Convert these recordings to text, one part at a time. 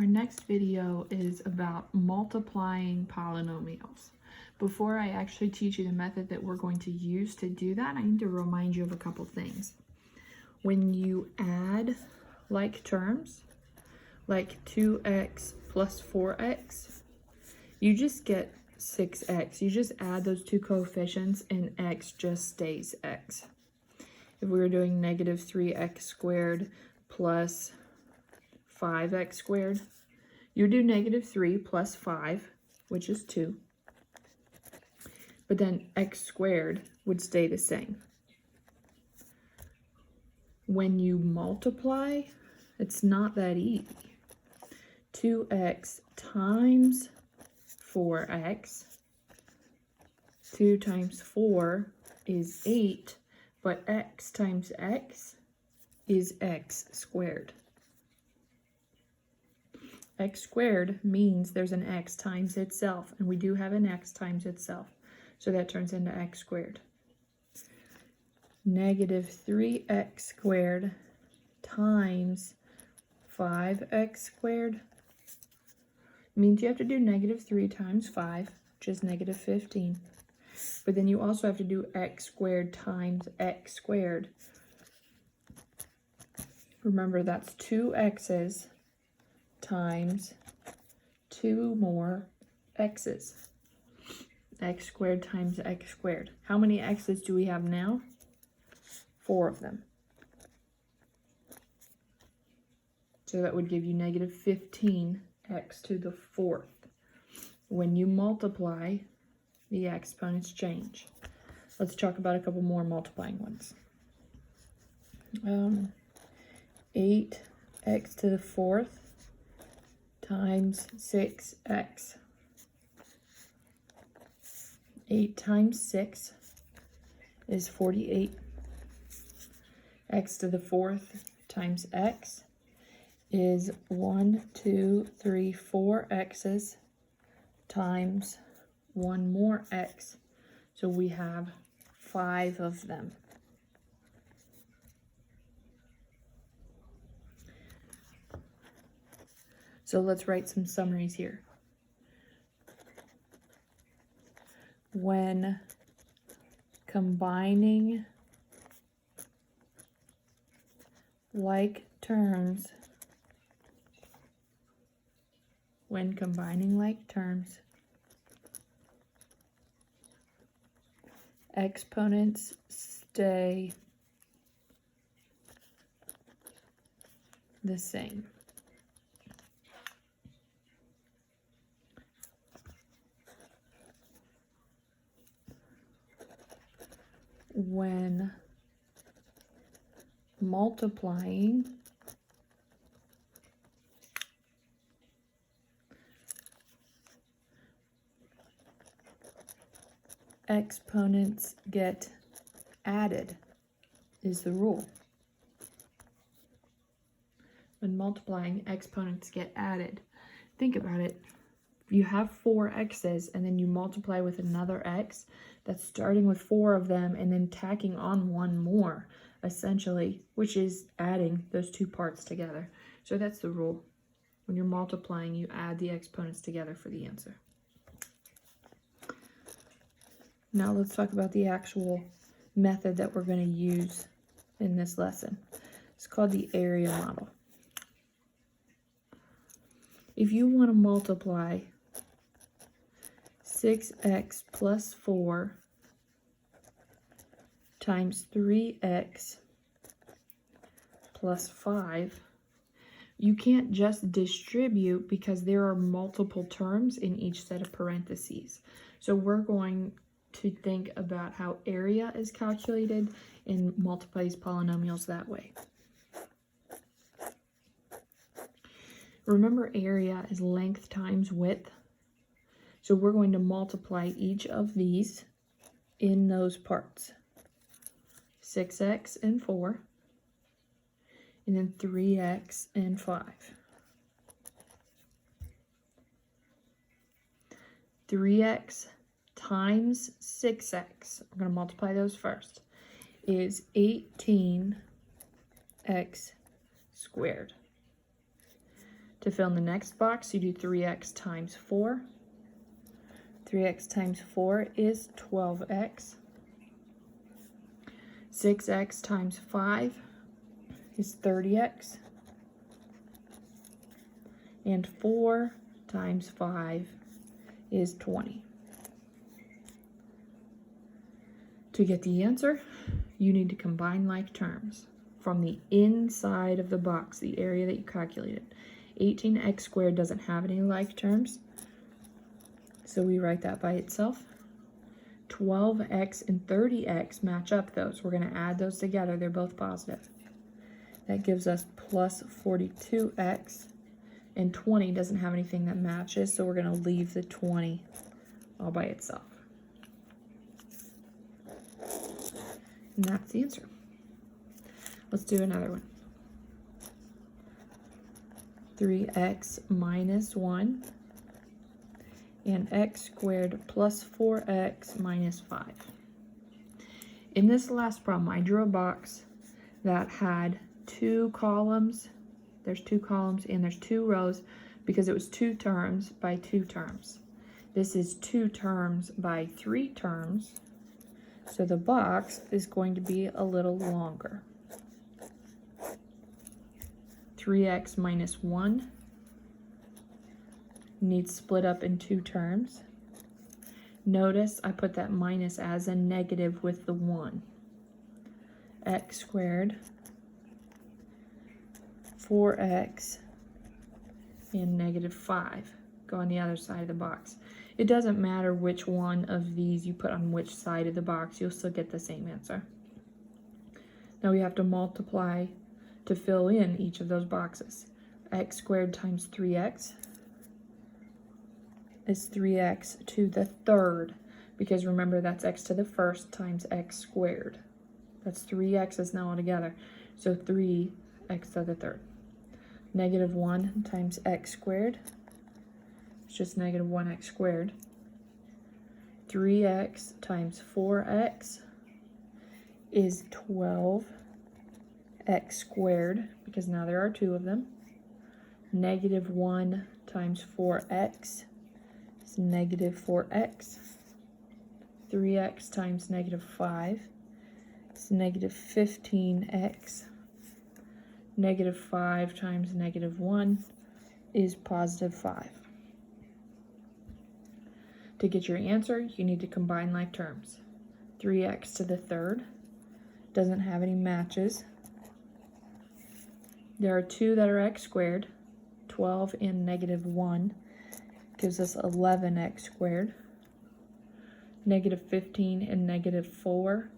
Our next video is about multiplying polynomials. Before I actually teach you the method that we're going to use to do that, I need to remind you of a couple things. When you add like terms, like 2x plus 4x, you just get 6x. You just add those two coefficients and x just stays x. If we were doing negative 3x squared plus 5x squared, you do negative 3 plus 5, which is 2. But then x squared would stay the same. When you multiply, it's not that easy. 2x times 4x. 2 times 4 is 8, but x times x is x squared. X squared means there's an x times itself, and we do have an x times itself, so that turns into x squared. Negative 3x squared times 5x squared means you have to do negative 3 times 5, which is negative 15. But then you also have to do x squared times x squared. Remember, that's 2 x's times 2 more x's. X squared times x squared. How many x's do we have now? 4 of them. So that would give you negative 15x to the 4th. When you multiply, the exponents change. Let's talk about a couple more multiplying ones. 8x to the 4th times 6x. 8 times 6 is 48. X to the 4th times x is 1, 2, 3, 4 x's times 1 more x. So we have 5 of them. So let's write some summaries here. When combining like terms, exponents stay the same. When multiplying exponents get added is the rule. When multiplying, exponents get added. Think about it. You have 4 x's and then you multiply with another x, that's starting with 4 of them and then tacking on 1 more, essentially, which is adding those two parts together. So that's the rule. When you're multiplying, you add the exponents together for the answer. Now let's talk about the actual method that we're going to use in this lesson. It's called the area model. If you want to multiply 6x plus 4 times 3x plus 5, you can't just distribute because there are multiple terms in each set of parentheses. So we're going to think about how area is calculated and multiplies polynomials that way. Remember, area is length times width. So we're going to multiply each of these in those parts. 6x and 4, and then 3x and 5. 3x times 6x, we're going to multiply those first, is 18x squared. To fill in the next box, you do 3x times 4. 3x times 4 is 12x. 6x times 5 is 30x. And 4 times 5 is 20. To get the answer, you need to combine like terms from the inside of the box, the area that you calculated. 18x squared doesn't have any like terms, so we write that by itself. 12x and 30x match up though, so we're going to add those together. They're both positive. That gives us plus 42x, and 20 doesn't have anything that matches, so we're going to leave the 20 all by itself. And that's the answer. Let's do another one. 3x minus 1 and x squared plus 4x minus 5. In this last problem, I drew a box that had 2 columns. There's 2 columns and there's 2 rows because it was 2 terms by 2 terms. This is 2 terms by 3 terms, so the box is going to be a little longer. 3x minus 1 needs split up in 2 terms. Notice I put that minus as a negative with the 1. X squared, 4x, and negative 5 go on the other side of the box. It doesn't matter which one of these you put on which side of the box, you'll still get the same answer. Now we have to multiply to fill in each of those boxes. X squared times 3x is 3x to the third, because remember that's x to the first times x squared. That's 3 x's now altogether, so 3x to the third. Negative 1 times x squared, it's just negative 1x squared. 3x times 4x is 12x squared, because now there are 2 of them. Negative 1 times 4x is negative 4x. 3x times negative 5 is negative 15x. Negative 5 times negative 1 is positive 5. To get your answer, you need to combine like terms. 3x to the third doesn't have any matches. There are 2 that are x squared. 12 and negative 1 gives us 11x squared. Negative 15 and negative 4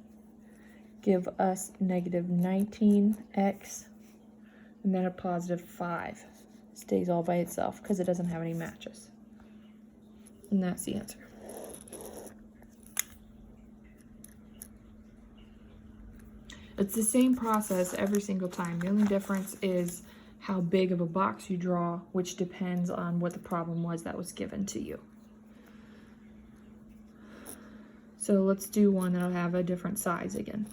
give us negative 19x. And then a positive 5 stays all by itself because it doesn't have any matches. And that's the answer. It's the same process every single time. The only difference is how big of a box you draw, which depends on what the problem was that was given to you. So let's do one that'll have a different size again.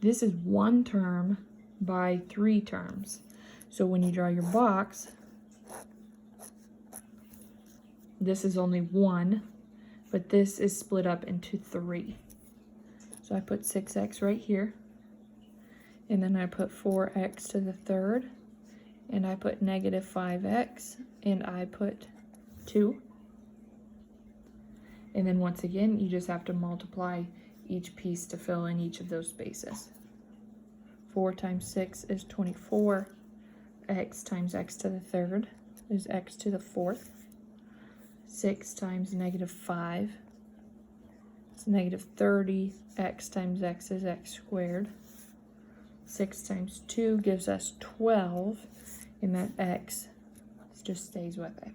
This is 1 term by 3 terms. So when you draw your box, this is only 1, but this is split up into 3. So I put 6x right here, and then I put 4x to the third, and I put negative 5x, and I put 2. And then once again, you just have to multiply each piece to fill in each of those spaces. 4 times 6 is 24. X times x to the third is x to the fourth. 6 times negative 5 is negative 30. X times x is x squared. 6 times 2 gives us 12, and that x just stays with it.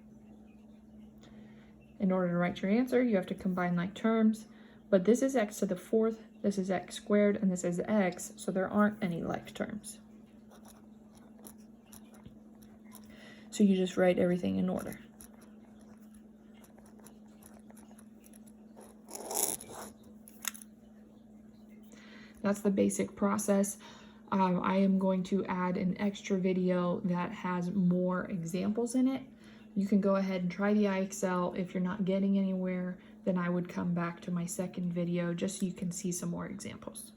In order to write your answer, you have to combine like terms, but this is x to the fourth, this is x squared, and this is x, so there aren't any like terms. So you just write everything in order. That's the basic process. I am going to add an extra video that has more examples in it. You can go ahead and try the IXL. If you're not getting anywhere, then I would come back to my second video just so you can see some more examples.